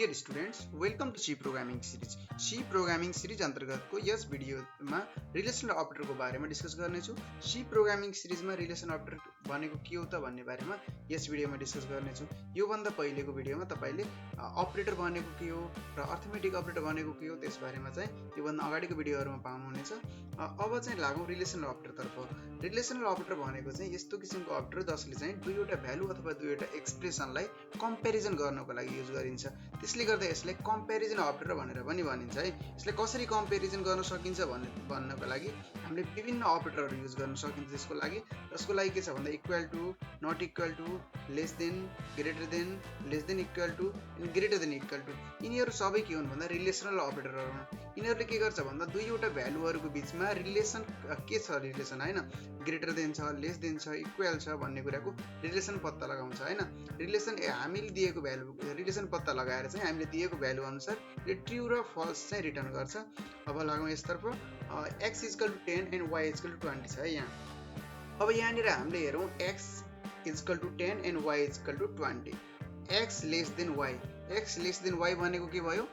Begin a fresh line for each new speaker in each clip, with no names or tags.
Dear students, welcome to C programming series. C programming series अन्तर्गतको यस भिडियोमा relational अपरेटरको बारेमा डिस्कस गर्नेछु। सी प्रोग्रामिङ सिरिजमा रिलेसनल अपरेटर भनेको के हो त भन्ने बारेमा यस भिडियोमा डिस्कस गर्नेछु। योभन्दा पहिलेको भिडियोमा तपाईले अपरेटर भनेको के हो र अर्थमेटिक अपरेटर भनेको के हो त्यस बारेमा चाहिँ योभन्दा अगाडिको भिडियोहरुमा पाउनुहुनेछ। अब चाहिँ लागौं रिलेसनल अपरेटरतर्फ। रिलेसनल अपरेटर भनेको चाहिँ यस्तो किसिमको अपरेटर जसले चाहिँ दुईवटा भ्यालु अथवा दुईवटा एक्सप्रेसनलाई कम्पेरिजन गर्नको लागि युज गरिन्छ। त्यसले गर्दा यसलाई कम्पेरिजन अपरेटर भनेर पनि भनिन्छ है। यसले कसरी कम्पेरिजन गर्न सकिन्छ भन्नको लागि हामीले विभिन्न अपरेटरहरू युज गर्न सकिन्छ। जसको लागि के छ भन्दा equal to, not equal to, less than, greater than, less than equal to, greater than equal to, यिनीहरू सबै के हुन् भन्दा रिलेसनल अपरेटरहरू हुन्। यिनीहरूले के गर्छ भन्दा दुईवटा भ्यालुहरूको बिचमा रिलेसन के छ, रिलेसन हैन, ग्रेटर देन छ, लेस देन छ, इक्वल छ भन्ने कुराको रिलेसन पत्ता लगाउँछ हैन। रिलेसन हामीले दिएको भ्यालु रिलेसन पत्ता लगाएर चाहिँ हामीले दिएको भ्यालु अनुसार यो ट्रु र फल्स चाहिँ रिटर्न गर्छ। अब लागौं यसतर्फ। x equal to 10 and y equal to 20 छ है यहाँ। अब यहाँनिर हामीले हेरौं x equal to 10 and y equal to 20। x less than y, x less than y भनेको के भयो,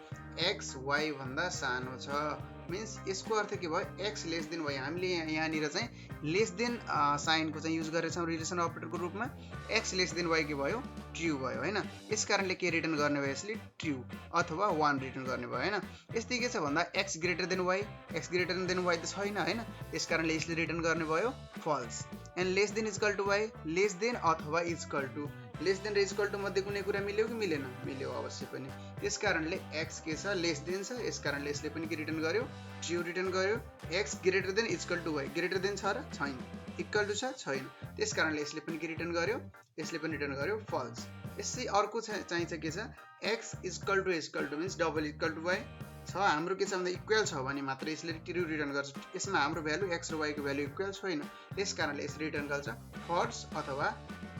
x y भन्दा सानो छ। मिन्स यसको अर्थ के भयो, x लेस देन y। हामीले यहाँनिर चाहिँ लेस देन साइनको चाहिँ युज गरेछौँ रिलेसन अपरेटरको रूपमा। x लेस देन y के भयो, ट्रु भयो हैन। यस कारणले के रिटर्न गर्ने भयो, यसले ट्रु अथवा 1 रिटर्न गर्ने भयो हैन। यस्तै के छ भन्दा x greater then y, x greater then y त छैन हैन। त्यस कारणले यसले रिटर्न गर्ने भयो false. And less than equal to y, less than अथवा इक्वल टु, लेस देन र इक्वल टु मध्ये कुनै कुरा मिल्यो कि मिलेन, मिल्यो अवश्य पनि। त्यस कारणले x के छ, लेस देन छ। यस कारणले यसले पनि के रिटर्न गर्यो, ट्रु रिटर्न गर्यो। x greater than equal to y, greater than छ र छैन, इक्वल टु छ छैन। त्यस कारणले यसले पनि के रिटर्न गर्यो, यसले पनि रिटर्न गर्यो फल्स। यसै अर्को चाहिन्छ के छ, x equal to means double equal to y छ। हाम्रो के छ भन्दा इक्वल छ भने मात्र यसले ट्रु रिटर्न गर्छ। यसमा हाम्रो भ्यालु x र y को भ्यालु इक्वल छैन। त्यस कारणले यसले रिटर्न गर्छ फल्स अथवा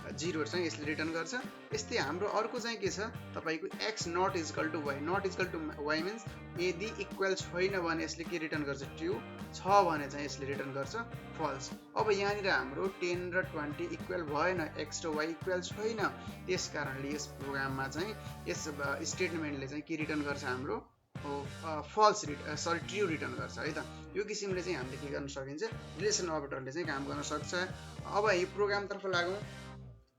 0 चाहिँ यसले रिटर्न गर्छ। यस्तै हाम्रो अर्को चाहिँ के छ, तपाईको x not equal to y, not equal to y मिन्स यदि इक्वल छैन भने यसले के रिटर्न गर्छ, ट्रु, छ भने चाहिँ यसले रिटर्न गर्छ फल्स। अब यहाँनिर हाम्रो 10 र 20 इक्वल भएन, x र y इक्वल छैन। त्यस कारणले यस प्रोग्राममा चाहिँ यस स्टेटमेन्टले चाहिँ के रिटर्न गर्छ, हाम्रो फल्स ट्रु रिटर्न गर्छ है त। यो किसिमले चाहिँ हामीले के गर्न सकिन्छ, रिलेसन अपरेटरले चाहिँ काम गर्न सक्छ। अब यो प्रोग्रामतर्फ लागौं।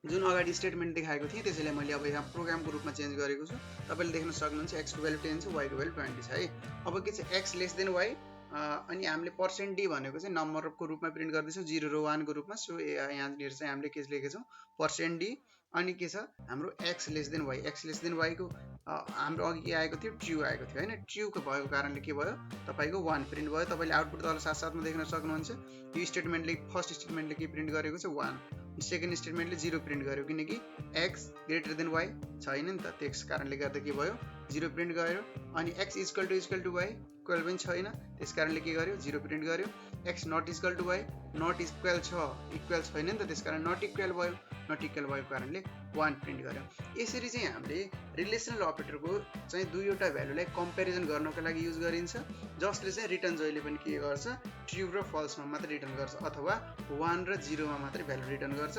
जुन अगाडि स्टेटमेन्ट देखाएको थिएँ त्यसैले मैले अब यहाँ प्रोग्रामको रूपमा चेन्ज गरेको छु। तपाईले देख्न सक्नुहुन्छ x को भ्यालु 10 छ, y को भ्यालु 20 छ है। अब के छ, x लेस देन y, अनि हामीले %d भनेको चाहिँ नम्बरको रूपमा प्रिन्ट गर्दैछौँ, 0 र 1 को रूपमा। सो यहाँनिर चाहिँ हामीले के लेखेछौँ, %d। अनि के छ हाम्रो x less than y, x less than y को हाम्रो अघि के आएको थियो, ट्रु आएको थियो हैन। ट्रु को भएको कारणले के भयो, तपाईको 1 प्रिन्ट भयो। तपाईले आउटपुट तल साथसाथमा देख्न सक्नुहुन्छ। यो स्टेटमेन्टले, फर्स्ट स्टेटमेन्टले के प्रिन्ट गरेको छ, 1। सेकेन्ड स्टेटमेन्टले 0 प्रिन्ट गर्यो, किनकि x ग्रेटर देन y छैन नि त। त्यस कारणले गर्दा के भयो, 0 प्रिन्ट गर्यो। अनि x equal to y equal पनि छैन। त्यस कारणले के गर्यो, 0 प्रिन्ट गर्यो। x not equal to y, not equal छ, इक्वल छैन नि त। त्यस कारण नट इक्वल भयो, नट इक्वल भएको कारणले 1 प्रिन्ट गर्यो। यसरी चाहिँ हामीले रिलेसनल अपरेटरको चाहिँ दुईवटा भ्यालुलाई कम्पेरिजन गर्नको लागि युज गरिन्छ, जसले चाहिँ रिटर्न जहिले पनि के गर्छ, ट्रु र फल्समा मात्र रिटर्न गर्छ अथवा 1 र 0 मा मात्रै भ्यालु रिटर्न गर्छ।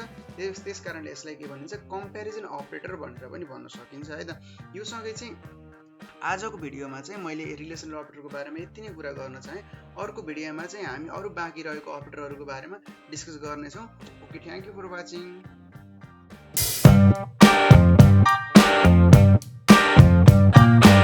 त्यस कारणले यसलाई के भनिन्छ, कम्पेरिजन अपरेटर भनेर पनि भन्न सकिन्छ है त। यो सँगै चाहिँ आजको भिडियोमा चाहिँ मैले रिलेसनल अपरेटरको बारेमा यति नै कुरा गर्न चाहे। अर्को भिडियोमा चाहिँ हामी अरु बाँकी रहेको अपरेटरहरूको बारेमा डिस्कस गर्नेछौँ। Okay, thank you for watching.